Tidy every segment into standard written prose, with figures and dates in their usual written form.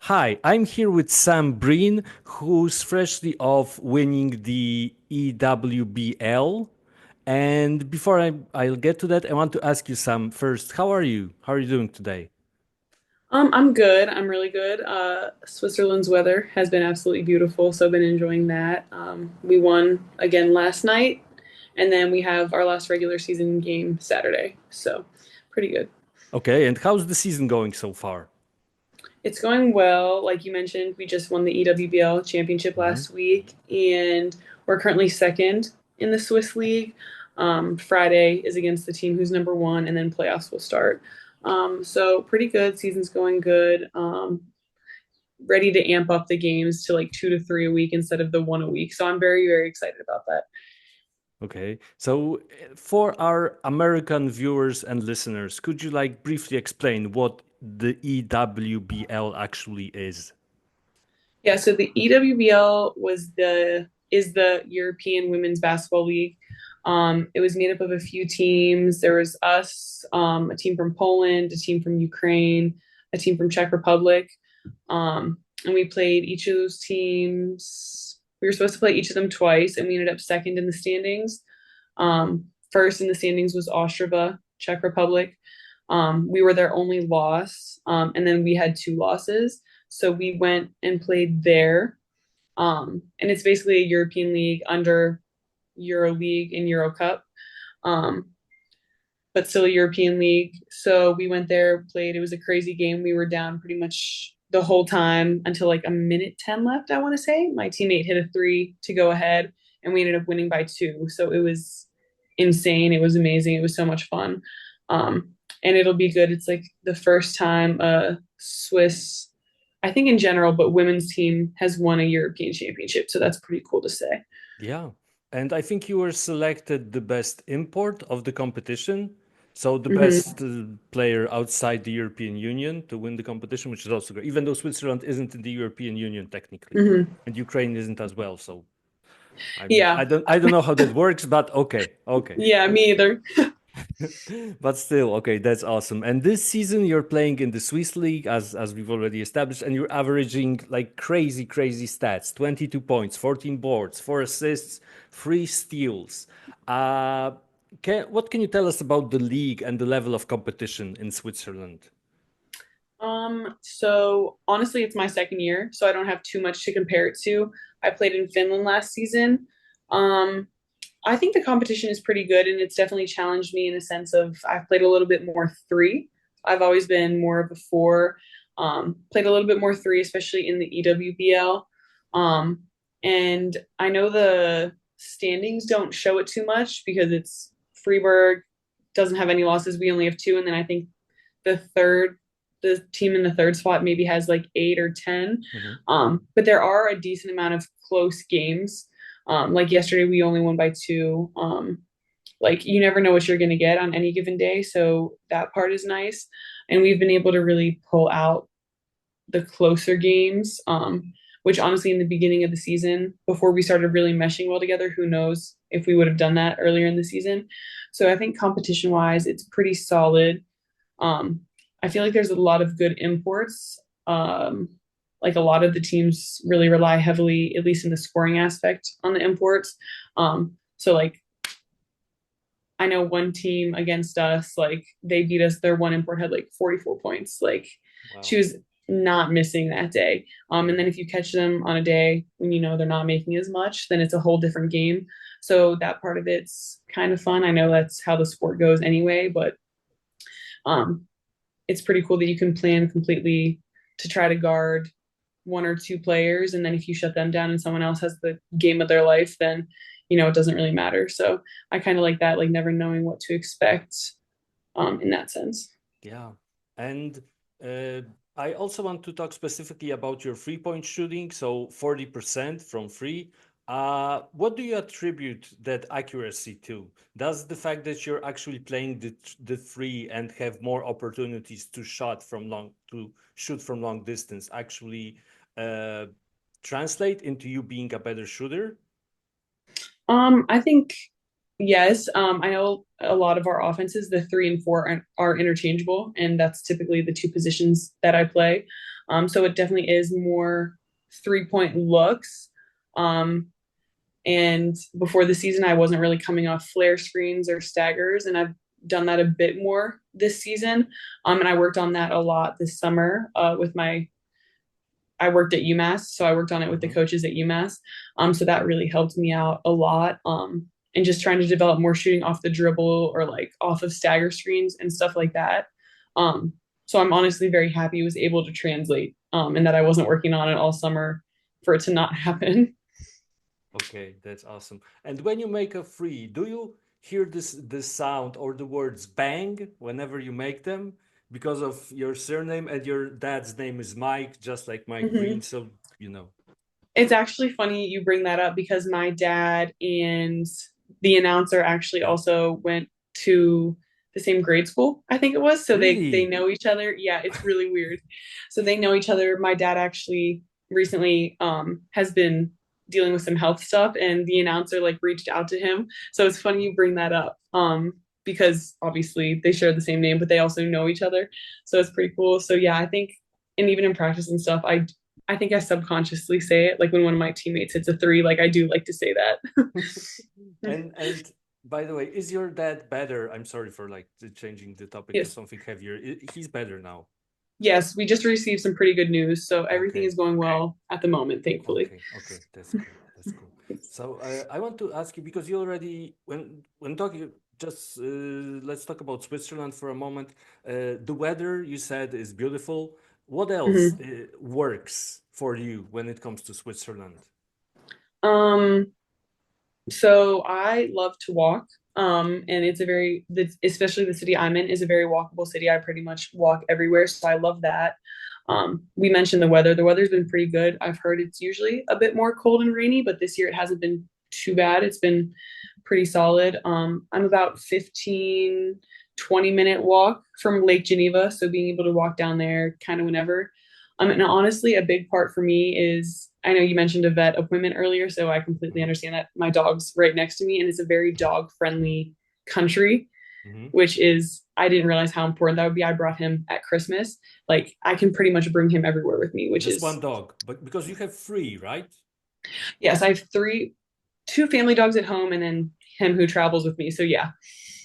Hi, I'm here with Sam Breen, who's freshly off winning the EWBL. And before I'll get to that, I want to ask you, Sam, first, how are you? How are you doing today? I'm good. I'm really good. Switzerland's weather has been absolutely beautiful, so I've been enjoying that. We won again last night, and then we have our last regular season game Saturday, so pretty good. Okay, and how's the season going so far? It's going well. Like you mentioned, we just won the EWBL championship Mhm. last week, and we're currently second in the Swiss league. Friday is against the team who's number one, and then playoffs will start. So pretty good. Season's going good. Ready to amp up the games to like 2 to 3 a week instead of the one a week. So I'm very, very excited about that. Okay, so for our American viewers and listeners, could you like briefly explain what the EWBL actually is? Yeah, so the EWBL is the European Women's Basketball League. It was made up of a few teams. There was us, a team from Poland, a team from Ukraine, a team from Czech Republic, and we played each of those teams. We were supposed to play each of them twice, and we ended up second in the standings. First in the standings was Ostrava, Czech Republic. We were their only loss, and then we had two losses. So we went and played there. And it's basically a European league under Euro League and Euro Cup, um, but still a European league. So we went there, played. It was a crazy game. We were down pretty much the whole time until like a minute 10 left, I want to say. My teammate hit a three to go ahead, and we ended up winning by two. So it was insane. It was amazing. It was so much fun. Um, and it'll be good. It's like the first time a Swiss, I think in general, but women's team has won a European championship. So that's pretty cool to say. Yeah. And I think you were selected the best import of the competition. So the Hmm. best player outside the European Union to win the competition, which is also great, even though Switzerland isn't in the European Union technically, Hmm. and Ukraine isn't as well. So Yeah. I don't know how that works, but okay, okay. Yeah, me either. But still, okay, that's awesome. And this season you're playing in the Swiss League as we've already established, and you're averaging like crazy, crazy stats. 22 points, 14 boards, 4 assists, 3 steals. Uh what can you tell us about the league and the level of competition in Switzerland? So honestly, it's my second year, so I don't have too much to compare it to. I played in Finland last season. Um, I think the competition is pretty good, and it's definitely challenged me in a sense of I've played a little bit more three. I've always been more of a four. Played a little bit more three, especially in the EWBL. And I know the standings don't show it too much because it's Freiburg doesn't have any losses. We only have two, and then I think the third, the team in the third spot maybe has like eight or 10. Mhm. But there are a decent amount of close games. Like yesterday, we only won by two. Like you never know what you're going to get on any given day. So that part is nice. And we've been able to really pull out the closer games, which honestly, in the beginning of the season, before we started really meshing well together, who knows if we would have done that earlier in the season. So I think competition wise, it's pretty solid. um, I feel like there's a lot of good imports. Like a lot of the teams really rely heavily, at least in the scoring aspect, on the imports. So like I know one team against us, like they beat us. Their one import had like 44 points. Like she Wow. was not missing that day. And then Mhm. if you catch them on a day when you know they're not making as much, then it's a whole different game. So that part of it's kind of fun. I know that's how the sport goes anyway, but um, it's pretty cool that you can plan completely to try to guard one or two players, and then if you shut them down and someone else has the game of their life, then it doesn't really matter. So I kind of like that, like never knowing what to expect, in that sense. Yeah. And uh, I also want to talk specifically about your 3-point shooting. So 40% from free. What do you attribute that accuracy to? Does the fact that you're actually playing the three and have more opportunities to shoot from long distance actually uh, translate into you being a better shooter? I think yes. I know a lot of our offenses, the three and four are interchangeable, and that's typically the two positions that I play. So it definitely is more 3 point looks. Um, and before the season, I wasn't really coming off flare screens or staggers, and I've done that a bit more this season. And I worked on that a lot this summer with my. I worked at UMass, so I worked on it with the Hmm. coaches at UMass. So that really helped me out a lot. And just trying to develop more shooting off the dribble or like off of stagger screens and stuff like that. Um, so I'm honestly very happy I was able to translate and that I wasn't working on it all summer for it to not happen. Okay, that's awesome. And when you make a free, do you hear this sound or the words bang whenever you make them? Because of your surname and your dad's name is Mike, just like Mike Breen. Mm-hmm. So, you know. It's actually funny you bring that up because my dad and the announcer actually Yeah. also went to the same grade school, I think it was. So they Really? know each other. Yeah, it's really weird. So they know each other. My dad actually recently has been dealing with some health stuff and the announcer like reached out to him. So it's funny you bring that up. Because obviously they share the same name, but they also know each other. So it's pretty cool. So yeah, I think and even in practice and stuff, I think I subconsciously say it. Like when one of my teammates hits a three, like I do like to say that. And by the way, is your dad better? I'm sorry for like changing the topic to Yes. something heavier. He's better now. Yes, we just received some pretty good news. So everything Okay. is going well at the moment, thankfully. Okay, okay, that's cool. That's cool. So I want to ask you because you already when talking just let's talk about Switzerland for a moment. The weather you said is beautiful. What else Mhm. works for you when it comes to Switzerland? Um, so I love to walk. And it's a very, especially the city I'm in is a very walkable city. I pretty much walk everywhere, so I love that. We mentioned the weather. The weather's been pretty good. I've heard it's usually a bit more cold and rainy, but this year it hasn't been too bad. It's been pretty solid. I'm about 15, 20-minute walk from Lake Geneva, so being able to walk down there kind of whenever. And honestly, a big part for me is I know you mentioned a vet appointment earlier, so I completely Hmm. understand that. My dog's right next to me, and it's a very dog friendly country, Hmm. which is, I didn't realize how important that would be. I brought him at Christmas. Like, I can pretty much bring him everywhere with me, which Just one is, dog, but because you have three, right? yes, I have two family dogs at home, and then him who travels with me. So, yeah.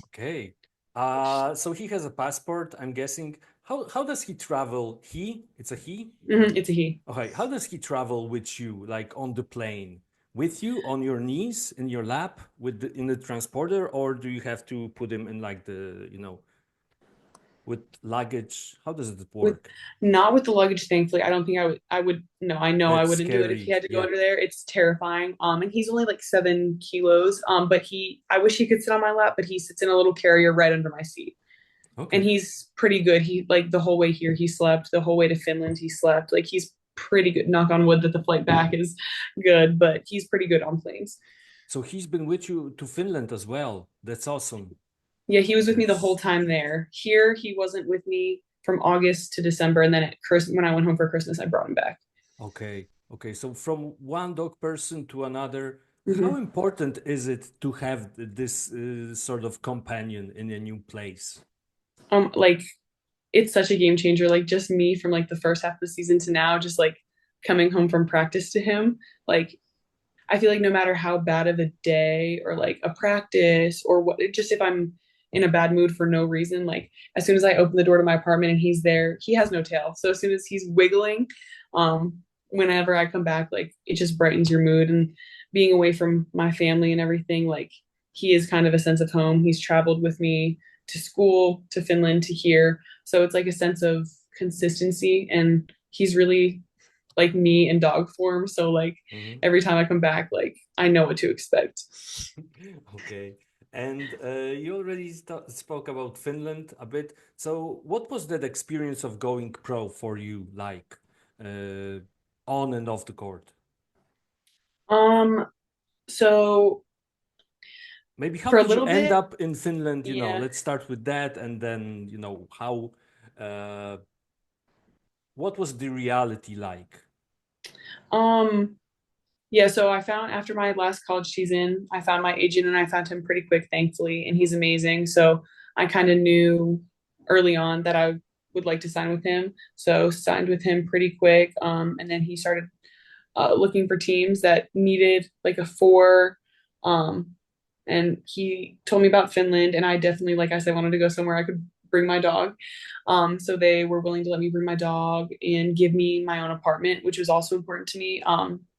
Okay. So he has a passport, I'm guessing. How does he travel? He? It's a he? It's a he. Okay, how does he travel with you, like on the plane? With you on your knees in your lap in the transporter, or do you have to put him in like with luggage? How does it With work? not with the luggage, thankfully. I don't think I would no, I know I That's wouldn't do it if he scary. had to go Yeah. under there. It's terrifying. And he's only like 7 kilos. But I wish he could sit on my lap, but he sits in a little carrier right under my seat. And Okay. he's pretty good. He like the whole way here he slept, the whole way to Finland he slept. Like he's pretty good. Knock on wood that the flight back is good, but he's pretty good on planes. So he's been with you to Finland as well. That's awesome. Yeah, he was with me the whole That's time there. Here he wasn't with me from August to December, and then at Christmas when I went home for Christmas, I brought him back. okay. Okay. So from one dog person to another, how Mm-hmm. important is it to have this sort of companion in a new place? Like it's such a game changer. Like just me from like the first half of the season to now, just like coming home from practice to him. Like I feel like no matter how bad of a day or like a practice or what, just if I'm in a bad mood for no reason, like as soon as I open the door to my apartment and he's there, he has no tail. So as soon as he's wiggling, whenever I come back, like it just brightens your mood. And being away from my family and everything, like he is kind of a sense of home. He's traveled with me to school, to Finland, to here. So it's like a sense of consistency. And he's really like me in dog form. So like Mhm. every time I come back, like I know what to expect. Okay. And you already spoke about Finland a bit. So, what was that experience of going pro for you like, uh, on and off the court? Um, so Maybe how for a did you little end bit, up in Finland? yeah. Let's start with that, and then, how, uh, what was the reality like? Um, yeah, so I found after my last college season, I found my agent and I found him pretty quick, thankfully, and he's amazing. So I kind of knew early on that I would like to sign with him. So signed with him pretty quick. And then he started looking for teams that needed like a four. Um, and he told me about Finland, and I definitely, like I said, wanted to go somewhere I could bring my dog. So they were willing to let me bring my dog and give me my own apartment, which was also important to me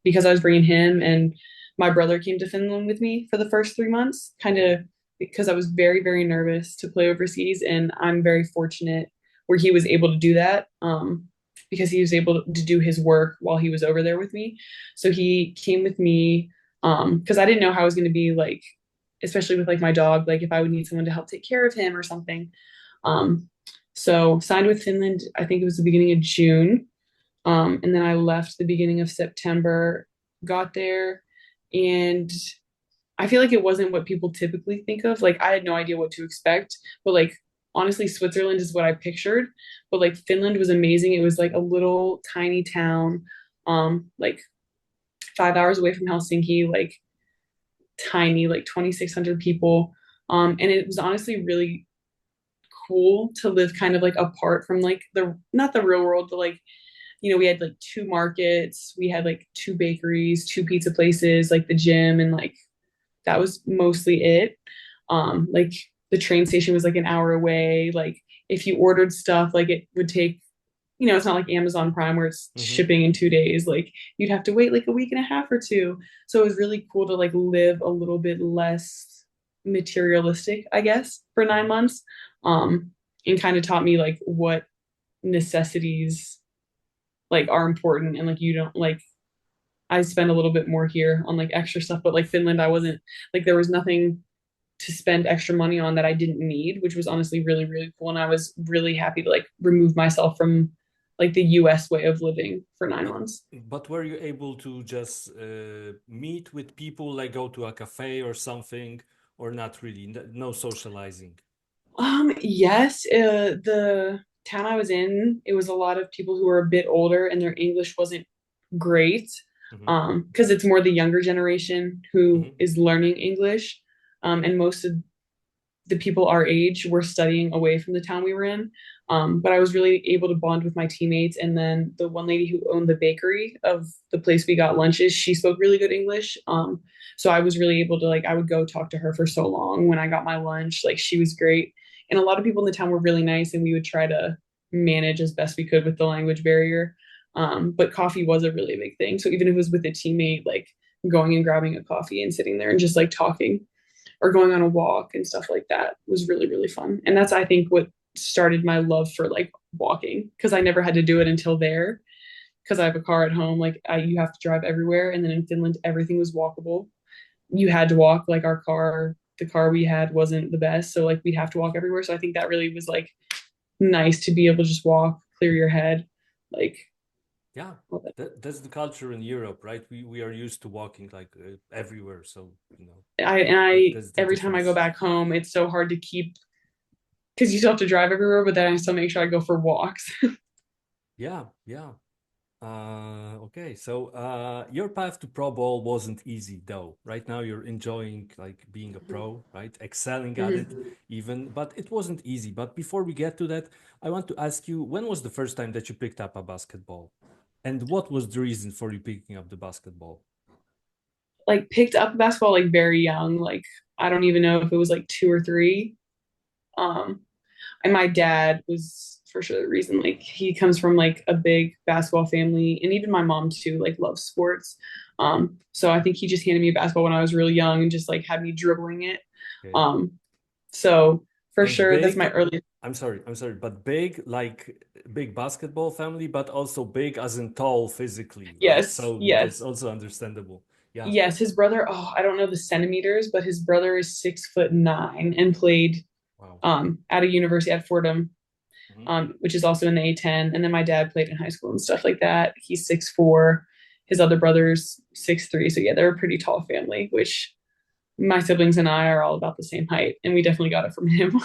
because I was bringing him, and my brother came to Finland with me for the first 3 months, kind of because I was very, very nervous to play overseas. And I'm very fortunate where he was able to do that because he was able to do his work while he was over there with me. So he came with me because I didn't know how I was going to be like, especially with like my dog, like if I would need someone to help take care of him or something. Um, so signed with Finland, I think it was the beginning of June. And then I left the beginning of September, got there, and I feel like it wasn't what people typically think of. Like I had no idea what to expect, but like honestly, Switzerland is what I pictured. But like Finland was amazing. It was like a little tiny town, like 5 hours away from Helsinki, like tiny, like 2,600 people. And it was honestly really cool to live kind of like apart from like the not the real world, but like we had like two markets, we had like two bakeries, two pizza places, like the gym, and like that was mostly it. Like the train station was like an hour away. Like if you ordered stuff, like it would take, it's not like Amazon Prime where it's Mm-hmm. shipping in 2 days. Like you'd have to wait like a week and a half or two. So it was really cool to like live a little bit less materialistic, I guess, for 9 months. And kind of taught me like what necessities like are important, and like you don't like I spend a little bit more here on like extra stuff, but like Finland, I wasn't like there was nothing to spend extra money on that I didn't need, which was honestly really, really cool. And I was really happy to like remove myself from like the US way of living for nine But months. but were you able to just meet with people, like go to a cafe or something, or not really? No socializing. Yes, the town I was in, it was a lot of people who were a bit older and their English wasn't great. Mm-hmm. Because it's more the younger generation who Mm-hmm. is learning English. And most of the people our age were studying away from the town we were in. But I was really able to bond with my teammates. And then the one lady who owned the bakery of the place we got lunches, she spoke really good English. So I was really able to like, I would go talk to her for so long when I got my lunch. Like she was great. And a lot of people in the town were really nice, and we would try to manage as best we could with the language barrier. But coffee was a really big thing. So even if it was with a teammate, like going and grabbing a coffee and sitting there and just like talking or going on a walk and stuff like that was really, really fun. And that's, I think, what started my love for like walking, because I never had to do it until there because I have a car at home. Like you have to drive everywhere. And then in Finland, everything was walkable. You had to walk. Like the car we had wasn't the best. So like we'd have to walk everywhere. So I think that really was like nice to be able to just walk, clear your head. Like, Yeah, that's the culture in Europe, right? We are used to walking like everywhere, so I that's the every time I go difference. back home, it's so hard to keep because you still have to drive everywhere, but then I still make sure I go for walks. Yeah, yeah. Okay, so your path to pro ball wasn't easy though. Right now you're enjoying like being a pro, right? Excelling at it Mhm. even, but it wasn't easy. But before we get to that, I want to ask you, when was the first time that you picked up a basketball? And what was the reason for you picking up the basketball? Like picked up basketball like very young. Like I don't even know if it was like 2 or 3. Um, and my dad was for sure the reason. Like he comes from like a big basketball family, and even my mom too, like loves sports. So I think he just handed me a basketball when I was really young and just like had me dribbling it. Okay. Um, so for And sure that's my big, earliest. I'm sorry, but big, like big basketball family, but also big as in tall physically, right? Yes, So that's yes. also understandable. Yeah. Yes, his brother, oh, I don't know the centimeters, but his brother is 6'9" and played Wow. at a university at Fordham, Mhm. which is also in the A10. And then my dad played in high school and stuff like that. He's 6'4". His other brother's 6'3". So yeah, they're a pretty tall family, which my siblings and I are all about the same height, and we definitely got it from him.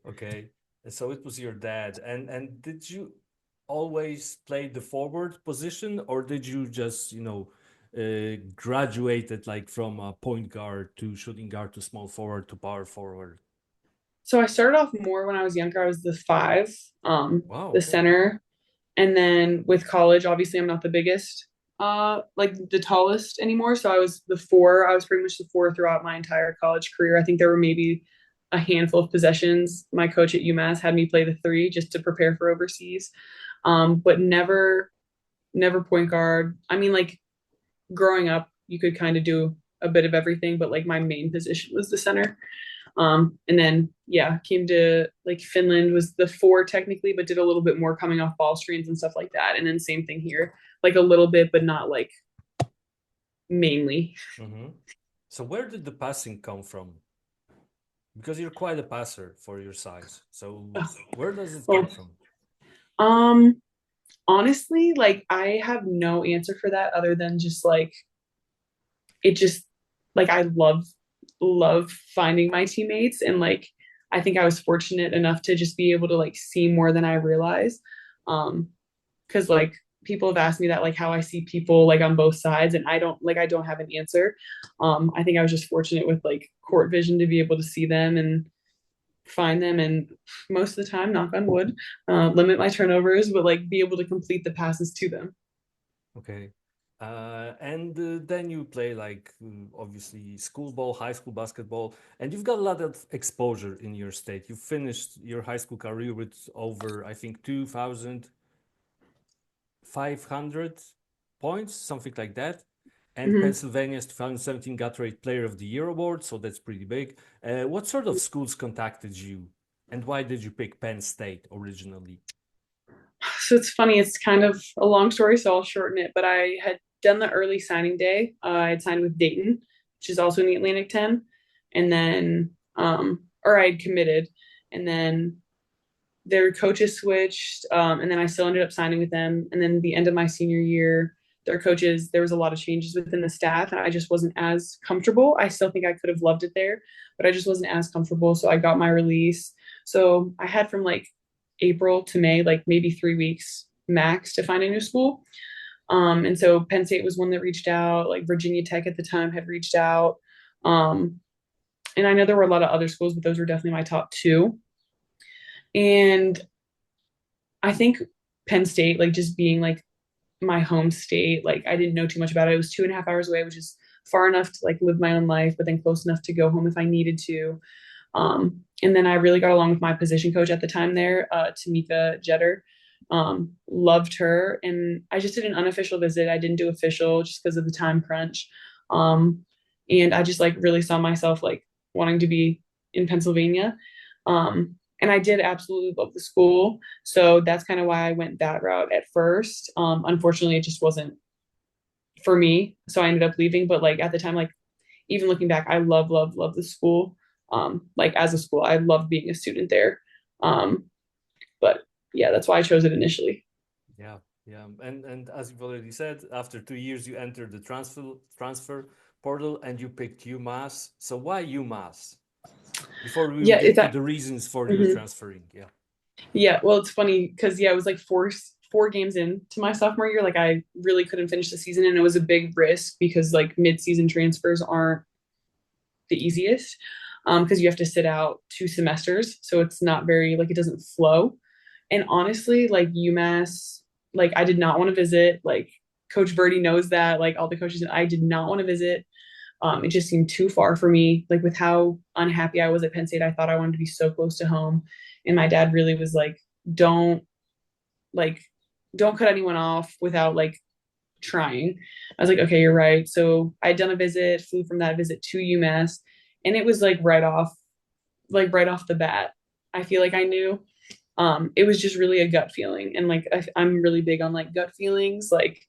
Okay. And so it was your dad. And did you always play the forward position, or did you just, graduated like from a point guard to shooting guard to small forward to power forward? So I started off more when I was younger. I was the five, Wow, the okay. center. And then with college, obviously I'm not the biggest, like the tallest anymore. So I was the four. I was pretty much the four throughout my entire college career. I think there were maybe a handful of possessions. My coach at UMass had me play the three just to prepare for overseas. But never point guard. I mean, like growing up, you could kind of do a bit of everything, but like my main position was the center. And then yeah, came to like Finland was the four technically, but did a little bit more coming off ball screens and stuff like that. And then same thing here, like a little bit, but not like mainly. Hmm. So where did the passing come from? Because you're quite a passer for your size. So where does it come Well, from? um, honestly, like I have no answer for that other than just like it just like I love finding my teammates and like I think I was fortunate enough to just be able to like see more than I realize. Because like people have asked me that like how I see people like on both sides and I don't have an answer. I think I was just fortunate with like court vision to be able to see them and find them and most of the time, knock on wood, limit my turnovers, but like be able to complete the passes to them. Okay. And then you play like obviously school ball, high school basketball, and you've got a lot of exposure in your state. You finished your high school career with over, I think, 2,500 points, something like that. And Mm-hmm. Pennsylvania's 2017 Gatorade Player of the Year award, so that's pretty big. What sort of schools contacted you, and why did you pick Penn State originally? So it's funny, it's kind of a long story, so I'll shorten it. But I had done the early signing day. I had signed with Dayton, which is also in the Atlantic 10. And then, or I had committed. And then their coaches switched. And then I still ended up signing with them. And then the end of my senior year, their coaches, there was a lot of changes within the staff, and I just wasn't as comfortable. I still think I could have loved it there, but I just wasn't as comfortable. So I got my release. So I had from like April to May, like maybe 3 weeks max to find a new school. And so Penn State was one that reached out, like Virginia Tech at the time had reached out. Um, and I know there were a lot of other schools, but those were definitely my top two. And I think Penn State, like just being like my home state, like I didn't know too much about it. It was 2.5 hours away, which is far enough to like live my own life, but then close enough to go home if I needed to. And then I really got along with my position coach at the time there, Tamika Jeter. Loved her. And I just did an unofficial visit. I didn't do official just because of the time crunch. Um, and I just like really saw myself like wanting to be in Pennsylvania. And I did absolutely love the school. So that's kind of why I went that route at first. Unfortunately, it just wasn't for me. So I ended up leaving. But like at the time, like even looking back, I love the school. Like as a school, I loved being a student there. Um, but yeah, that's why I chose it initially. Yeah, yeah, and as you've already said, after 2 years, you entered the transfer portal and you picked UMass. So why UMass? Before we will Yeah, get it's to that. the reasons for you Mhm. transferring. Yeah. Yeah, well, it's funny because yeah, it was like four games into my sophomore year. Like I really couldn't finish the season, and it was a big risk because like mid-season transfers aren't the easiest because you have to sit out 2 semesters, so it's not very like it doesn't flow. And honestly, like UMass, like I did not want to visit. Like Coach Verdi knows that. Like all the coaches, I did not want to visit. It just seemed too far for me. Like with how unhappy I was at Penn State, I thought I wanted to be so close to home. And my dad really was like, "Don't like, don't cut anyone off without like trying." I was like, "Okay, you're right." So I'd done a visit, flew from that visit to UMass, and it was like right off the bat. I feel like I knew. It was just really a gut feeling, and like I'm really big on like gut feelings. Like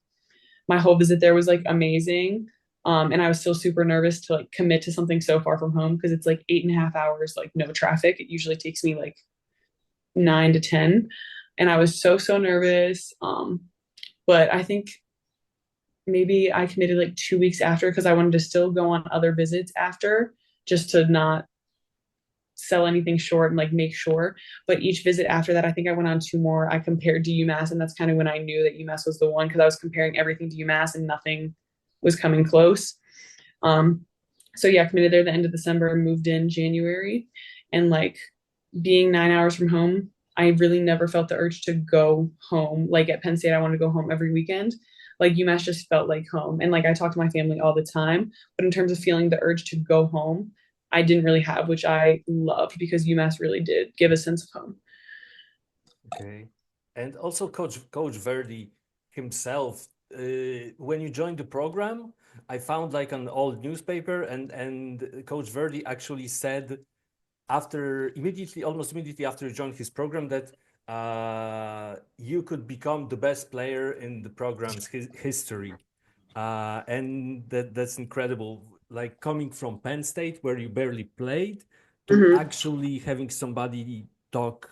my whole visit there was like amazing. And I was still super nervous to like commit to something so far from home because it's like 8.5 hours, like no traffic. It usually takes me like 9 to 10. And I was so nervous. But I think maybe I committed like 2 weeks after because I wanted to still go on other visits after just to not sell anything short and like make sure. But each visit after that, I think I went on two more. I compared to UMass, and that's kind of when I knew that UMass was the one because I was comparing everything to UMass and nothing was coming close. Um, so yeah, committed there the end of December, moved in January, and like being 9 hours from home, I really never felt the urge to go home. Like at Penn State, I wanted to go home every weekend. Like UMass just felt like home. And like I talk to my family all the time. But in terms of feeling the urge to go home, I didn't really have, which I loved because UMass really did give a sense of home. Okay. And also Coach Verdi himself, when you joined the program, I found like an old newspaper and Coach Verdi actually said after immediately, almost immediately after you joined his program that you could become the best player in the program's history. And that's incredible. Like coming from Penn State, where you barely played, to Mm-hmm. actually having somebody talk,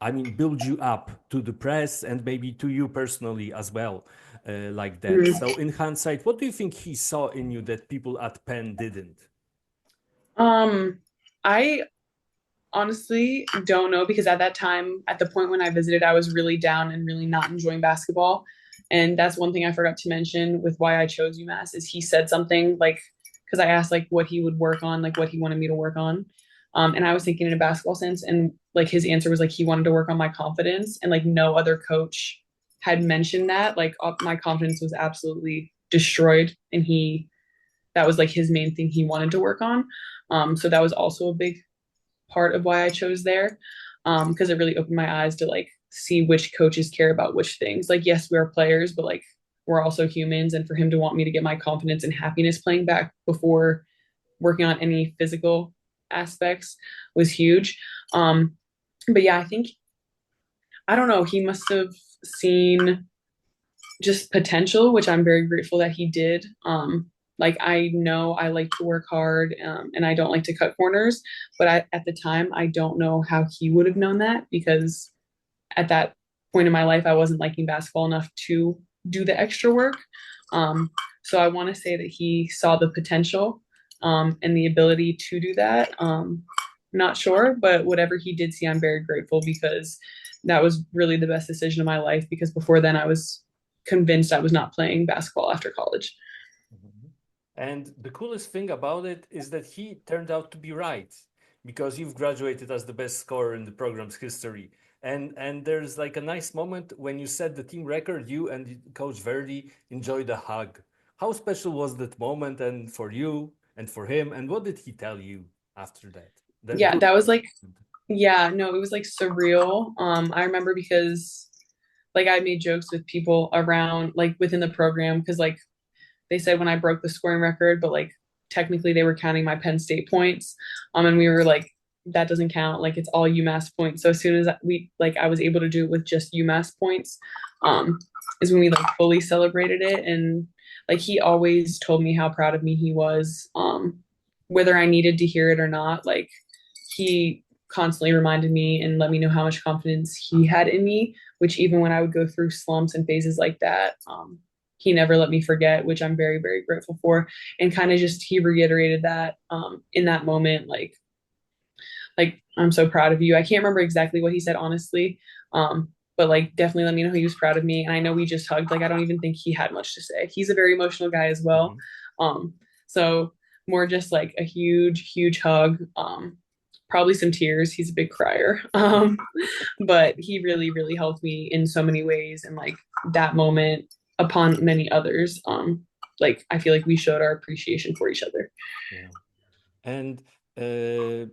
I mean, build you up to the press and maybe to you personally as well, like that. Mm-hmm. So, in hindsight, what do you think he saw in you that people at Penn didn't? Um, I honestly don't know because at that time, at the point when I visited, I was really down and really not enjoying basketball. And that's one thing I forgot to mention with why I chose UMass is he said something like because I asked like what he would work on, like what he wanted me to work on. And I was thinking in a basketball sense, and like his answer was like he wanted to work on my confidence, and like no other coach had mentioned that. Like my confidence was absolutely destroyed, and he that was like his main thing he wanted to work on. So that was also a big part of why I chose there because it really opened my eyes to like see which coaches care about which things. Like, yes, we are players, but like we're also humans. And for him to want me to get my confidence and happiness playing back before working on any physical aspects was huge. But yeah, I think, I don't know, he must have seen just potential, which I'm very grateful that he did. Like I know I like to work hard and I don't like to cut corners, but at the time I don't know how he would have known that because at that point in my life I wasn't liking basketball enough to do the extra work. Um, so I want to say that he saw the potential and the ability to do that. Not sure, but whatever he did see, I'm very grateful because that was really the best decision of my life because before then I was convinced I was not playing basketball after college. Mhm. And the coolest thing about it is that he turned out to be right because you've graduated as the best scorer in the program's history. And there's like a nice moment when you set the team record, you and Coach Verdi enjoyed a hug. How special was that moment and for you and for him? And what did he tell you after that? That Yeah, good that was like, moment. yeah, no, it was like surreal. I remember because like I made jokes with people around like within the program because like they said when I broke the scoring record, but like technically they were counting my Penn State points. And we were like, that doesn't count. Like it's all UMass points. So as soon as we like I was able to do it with just UMass points, um, is when we like fully celebrated it. And like he always told me how proud of me he was. Whether I needed to hear it or not, like he constantly reminded me and let me know how much confidence he had in me, which even when I would go through slumps and phases like that, he never let me forget, which I'm very, very grateful for. And kind of just he reiterated that in that moment, like I'm so proud of you. I can't remember exactly what he said, honestly. But like definitely let me know he was proud of me. And I know we just hugged. Like I don't even think he had much to say. He's a very emotional guy as well. Mhm. So more just like a huge, huge hug. Probably some tears. He's a big crier. But he really, really helped me in so many ways. And like that moment upon many others, like I feel like we showed our appreciation for each other. Yeah. And uh,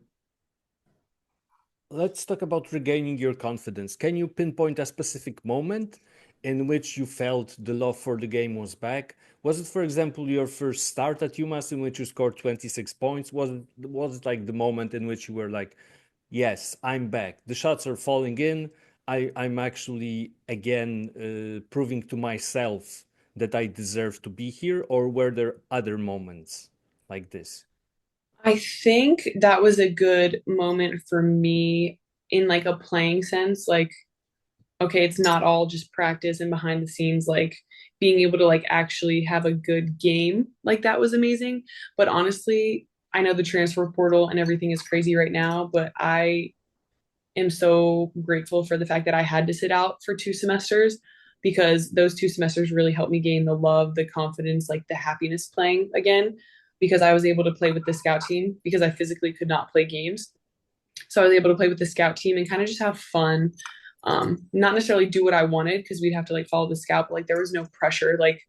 let's talk about regaining your confidence. Can you pinpoint a specific moment in which you felt the love for the game was back? Was it, for example, your first start at UMass in which you scored 26 points? Was it like the moment in which you were like, yes, I'm back. The shots are falling in. I'm actually again proving to myself that I deserve to be here, or were there other moments like this? I think that was a good moment for me in like a playing sense. Like, okay, it's not all just practice and behind the scenes, like being able to like actually have a good game, like that was amazing. But honestly, I know the transfer portal and everything is crazy right now, but I am so grateful for the fact that I had to sit out for 2 semesters because those 2 semesters really helped me gain the love, the confidence, like the happiness playing again because I was able to play with the scout team because I physically could not play games. So I was able to play with the scout team and kind of just have fun. Not necessarily do what I wanted because we'd have to like follow the scout, but like there was no pressure. Like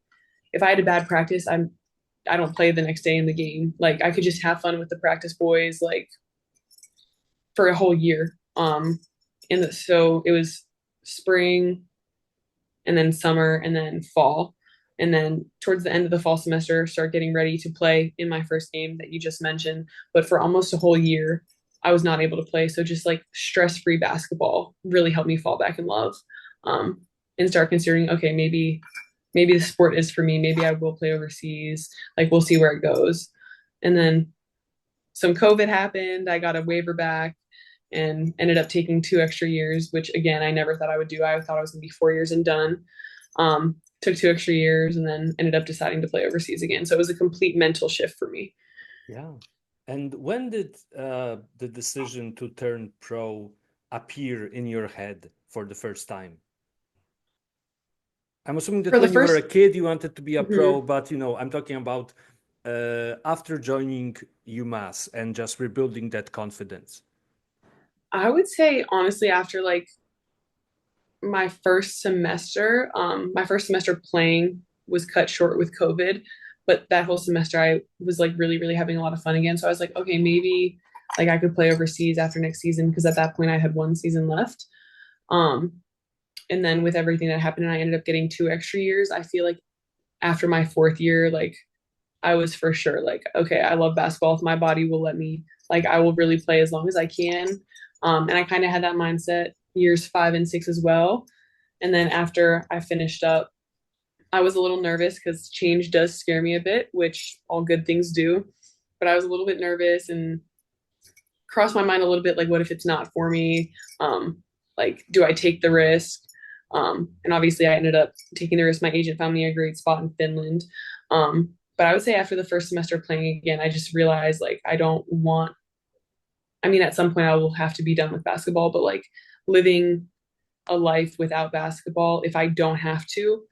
if I had a bad practice, I don't play the next day in the game. Like I could just have fun with the practice boys like for a whole year. So it was spring and then summer and then fall. And then towards the end of the fall semester, start getting ready to play in my first game that you just mentioned. But for almost a whole year, I was not able to play. So just like stress-free basketball really helped me fall back in love, um, and start considering, okay, maybe the sport is for me. Maybe I will play overseas. Like we'll see where it goes. And then some COVID happened. I got a waiver back and ended up taking 2 extra years, which again, I never thought I would do. I thought I was going to be 4 years and done. Took 2 extra years and then ended up deciding to play overseas again. So it was a complete mental shift for me. Yeah. And when did the decision to turn pro appear in your head for the first time? I'm assuming that For the when you were first, a kid, you wanted to be a pro, mhm, but I'm talking about after joining UMass and just rebuilding that confidence. I would say honestly, after like my first semester playing was cut short with COVID, but that whole semester I was like really, really having a lot of fun again. So I was like, okay, maybe like I could play overseas after next season because at that point I had 1 season left. Um, and then with everything that happened and I ended up getting 2 extra years, I feel like after my fourth year, like I was for sure like, okay, I love basketball. If my body will let me, like I will really play as long as I can. And I kind of had that mindset years 5 and 6 as well. And then after I finished up, I was a little nervous because change does scare me a bit, which all good things do. But I was a little bit nervous and crossed my mind a little bit like, what if it's not for me? Like, do I take the risk? And obviously, I ended up taking the risk. My agent found me a great spot in Finland. But I would say after the first semester playing again, I just realized like I don't want. I mean, at some point, I will have to be done with basketball, but like living a life without basketball, if I don't have to,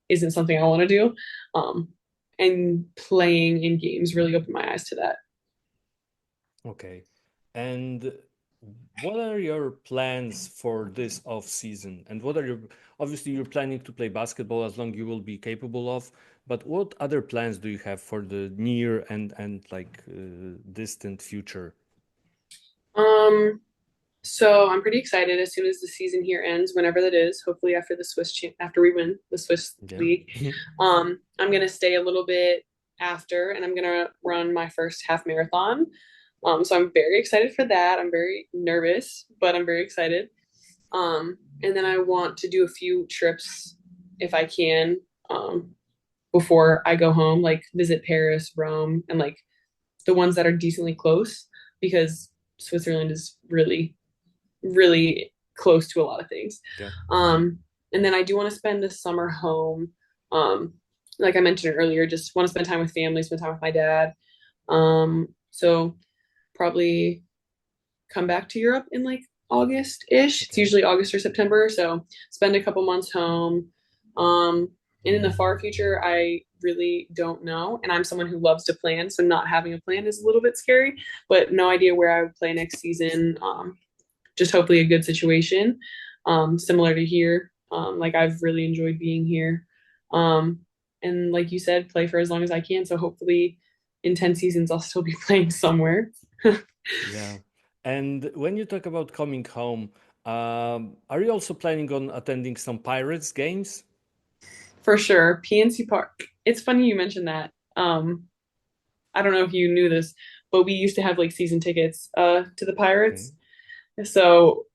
isn't something I want to do. Um, and playing in games really opened my eyes to that. Okay. And what are your plans for this off season? And what are your, obviously you're planning to play basketball as long you will be capable of, but what other plans do you have for the near and like distant future? Um, so I'm pretty excited as soon as the season here ends, whenever that is. Hopefully after after we win the Swiss Yeah. league. I'm gonna stay a little bit after, and I'm gonna run my first half marathon. So I'm very excited for that. I'm very nervous, but I'm very excited. And then I want to do a few trips if I can, before I go home, like visit Paris, Rome, and like the ones that are decently close because Switzerland is really, really close to a lot of things. Yeah. Um, and then I do want to spend the summer home. Um, like I mentioned earlier, just want to spend time with family, spend time with my dad. So probably come back to Europe in like August-ish. It's Okay. usually August or September. So spend a couple months home. And in the far future, I really don't know. And I'm someone who loves to plan. So not having a plan is a little bit scary, but no idea where I would play next season. Just hopefully a good situation, similar to here. Like I've really enjoyed being here. Um, and like you said, play for as long as I can. So hopefully in 10 seasons, I'll still be playing somewhere. Yeah. And when you talk about coming home, are you also planning on attending some Pirates games? For sure. PNC Park. It's funny you mentioned that. I don't know if you knew this, but we used to have like season tickets to the Okay. Pirates. So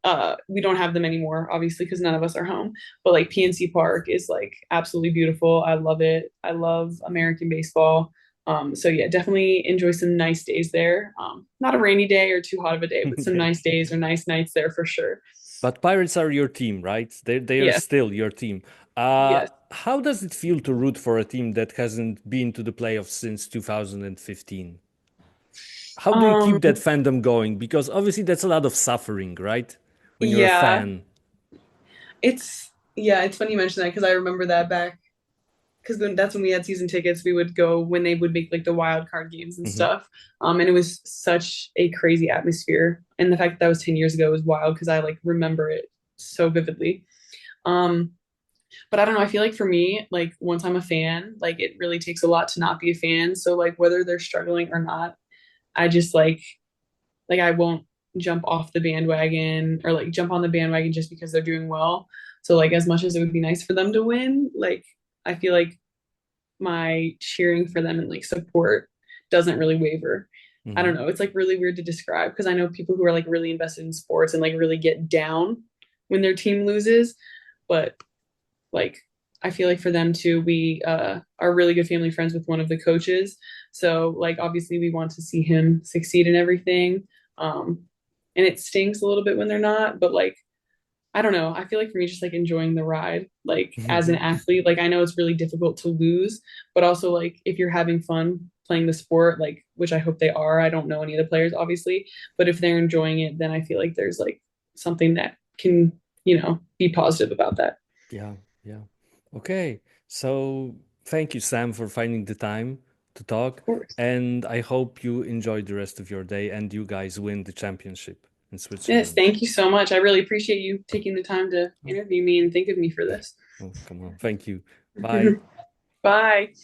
we don't have them anymore, obviously, because none of us are home. But like PNC Park is like absolutely beautiful. I love it. I love American baseball. So yeah, definitely enjoy some nice days there. Not a rainy day or too hot of a day, but some Yeah. nice days or nice nights there for sure. But Pirates are your team, right? They are Yes, still your team. yes. How does it feel to root for a team that hasn't been to the playoffs since 2015? How do you Um, keep that fandom going? Because obviously that's a lot of suffering, right? When you're a yeah, fan. it's funny you mention that because I remember that back. because that's when we had season tickets. We would go when they would make like the wild card games and Hmm. stuff. And it was such a crazy atmosphere. And the fact that that was 10 years ago was wild because I like remember it so vividly. Um, but I don't know. I feel like for me, like once I'm a fan, like it really takes a lot to not be a fan. So like whether they're struggling or not, I just like I won't jump off the bandwagon or like jump on the bandwagon just because they're doing well. So like as much as it would be nice for them to win, like I feel like my cheering for them and like support doesn't really waver. I don't Hmm. know. It's like really weird to describe because I know people who are like really invested in sports and like really get down when their team loses, but like I feel like for them too, we are really good family friends with one of the coaches. So like obviously we want to see him succeed in everything. Um, and it stings a little bit when they're not, but like I don't know. I feel like for me, just like enjoying the ride, like as an athlete, like I know it's really difficult to lose, but also like if you're having fun playing the sport, like which I hope they are. I don't know any of the players, obviously, but if they're enjoying it, then I feel like there's like something that can, be positive about that. Yeah, yeah. Okay. So thank you, Sam, for finding the time to talk. Of course. And I hope you enjoy the rest of your day and you guys win the championship in Yes, Switzerland. thank you so much. I really appreciate you taking the time to Oh, interview me and think of me for this. oh, come on. Thank you. Bye. Bye.